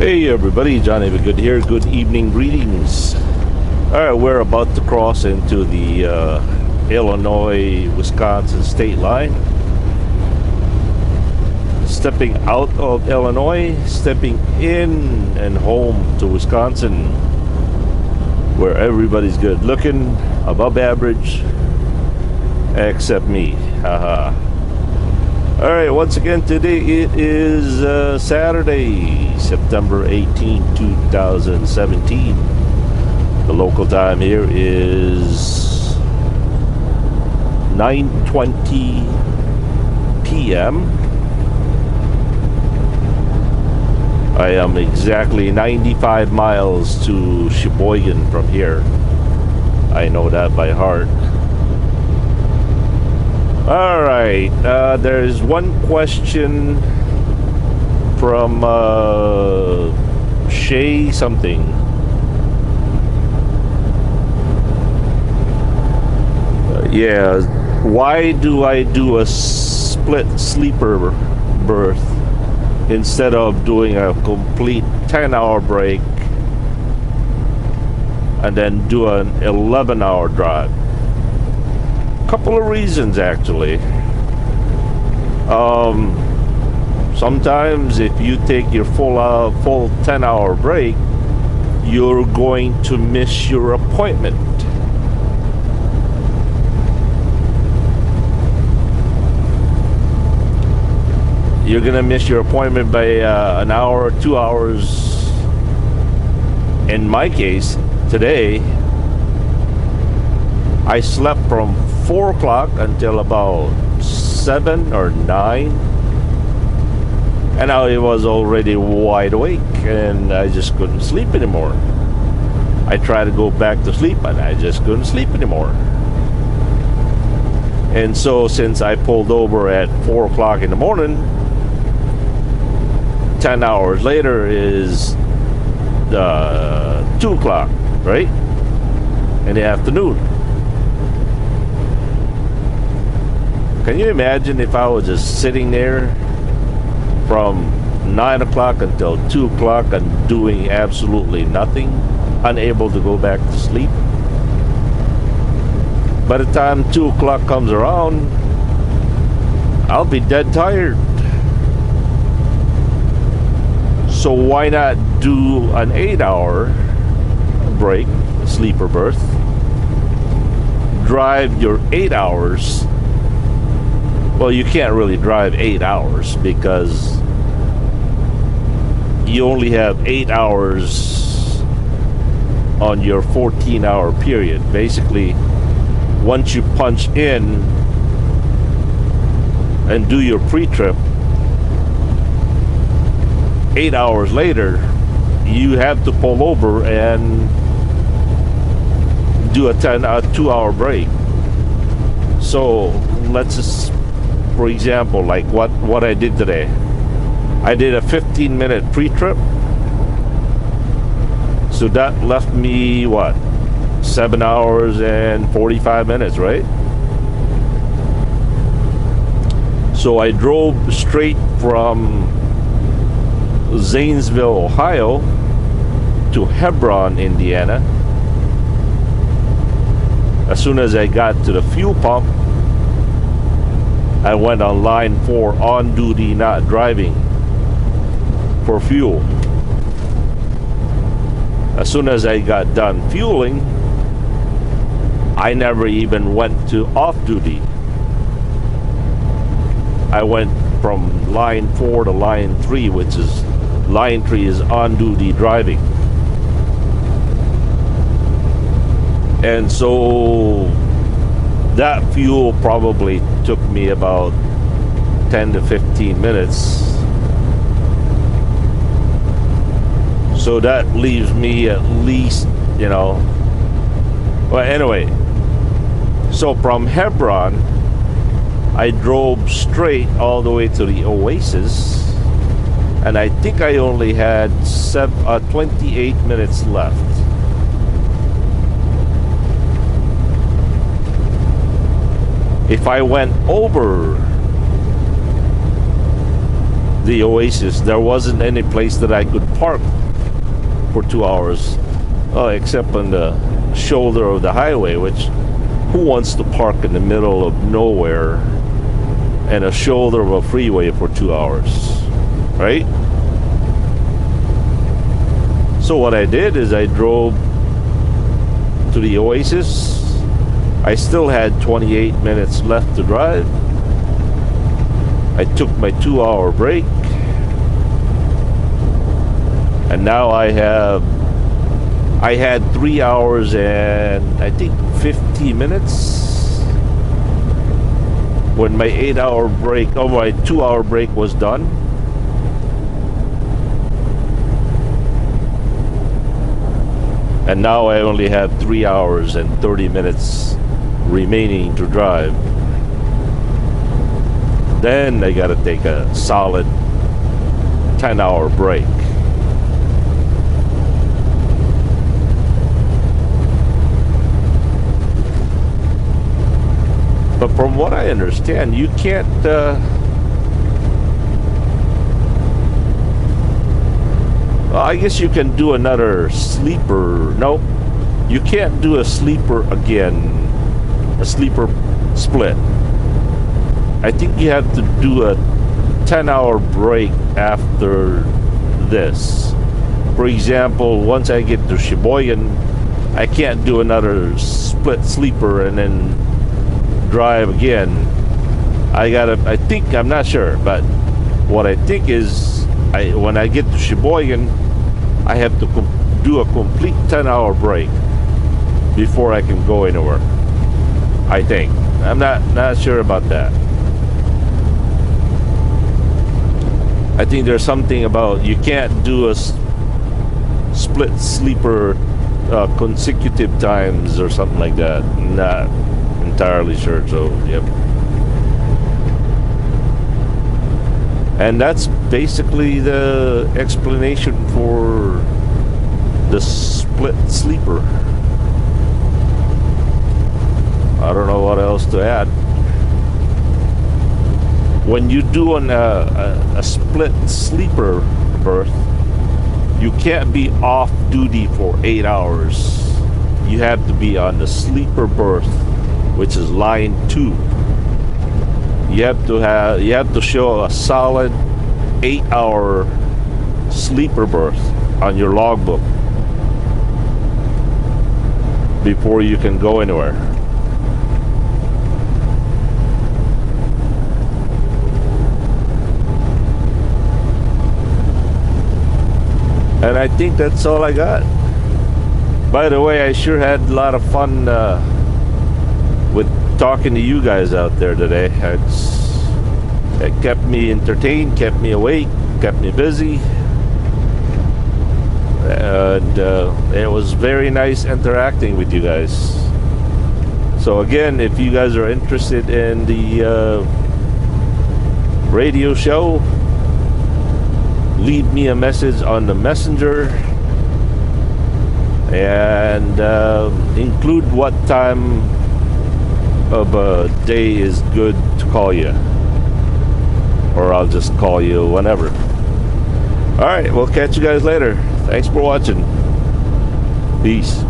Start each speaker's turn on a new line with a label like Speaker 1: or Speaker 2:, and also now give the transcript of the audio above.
Speaker 1: Hey everybody, Johnny the Good here. Good evening, greetings. Alright, we're about to cross into the Illinois-Wisconsin state line. Stepping out of Illinois, stepping in and home to Wisconsin, where everybody's good looking, above average, except me. Haha. Alright, once again, today it is Saturday, September 18, 2017. The local time here is 9:20 p.m. I am exactly 95 miles to Sheboygan from here. I know that by heart. Alright, there's one question from Shay something. Yeah, why do I do a split sleeper berth instead of doing a complete 10-hour break and then do an 11-hour drive? Couple of reasons, actually. Sometimes if you take your full 10-hour break, you're going to miss your appointment. You're gonna miss your appointment by an hour or 2 hours. In my case, today I slept from 4 o'clock until about 7 or 9, and I was already wide awake and I just couldn't sleep anymore. I tried to go back to sleep and I just couldn't sleep anymore. And so since I pulled over at 4 o'clock in the morning, 10 hours later is 2 o'clock, right, in the afternoon. Can you imagine if I was just sitting there from 9 o'clock until 2 o'clock and doing absolutely nothing, unable to go back to sleep? By the time 2 o'clock comes around, I'll be dead tired. So why not do an 8-hour break, sleeper berth, drive your 8 hours. Well, you can't really drive 8 hours because you only have 8 hours on your 14-hour period. Basically, once you punch in and do your pre-trip, 8 hours later, you have to pull over and do a 2-hour break. So let's just, for example, like what I did today. I did a 15-minute pre-trip. So that left me, what, 7 hours and 45 minutes, right? So I drove straight from Zanesville, Ohio to Hebron, Indiana. As soon as I got to the fuel pump, I went on line 4, on duty, not driving, for fuel. As soon as I got done fueling, I never even went to off duty. I went from line 4 to line 3, which is line 3 is on duty driving. And so that fuel probably took me about 10 to 15 minutes. So that leaves me at least, well, anyway. So from Hebron, I drove straight all the way to the Oasis, and I think I only had 28 minutes left. If I went over the Oasis, there wasn't any place that I could park for 2 hours, except on the shoulder of the highway, which who wants to park in the middle of nowhere and a shoulder of a freeway for 2 hours, right? So what I did is I drove to the Oasis. I still had 28 minutes left to drive. I took my 2-hour break, and now I had 3 hours and I think 50 minutes when my 8-hour break, my 2-hour break was done. And now I only have 3 hours and 30 minutes remaining to drive. Then I gotta take a solid 10-hour break. But from what I understand, you can't well, I guess you can do another sleeper. No, you can't do a sleeper again, a sleeper split. I think you have to do a 10-hour break after this. For example, once I get to Sheboygan, I can't do another split sleeper and then drive again. I'm not sure, but what I think is when I get to Sheboygan, I have to do a complete 10-hour break before I can go anywhere. I think. I'm not sure about that. I think there's something about you can't do a split sleeper consecutive times or something like that. Not entirely sure. So, yep. And that's basically the explanation for the split sleeper. I don't know what else to add. When you do a split sleeper berth, you can't be off duty for 8 hours. You have to be on the sleeper berth, which is line 2. You have to show a solid 8-hour sleeper berth on your logbook before you can go anywhere. And I think that's all I got. By the way, I sure had a lot of fun with talking to you guys out there today. It kept me entertained, kept me awake, kept me busy, and it was very nice interacting with you guys. So again, if you guys are interested in the radio show, leave me a message on the messenger and include what time of a day is good to call you, or I'll just call you whenever. Alright, we'll catch you guys later. Thanks for watching. Peace.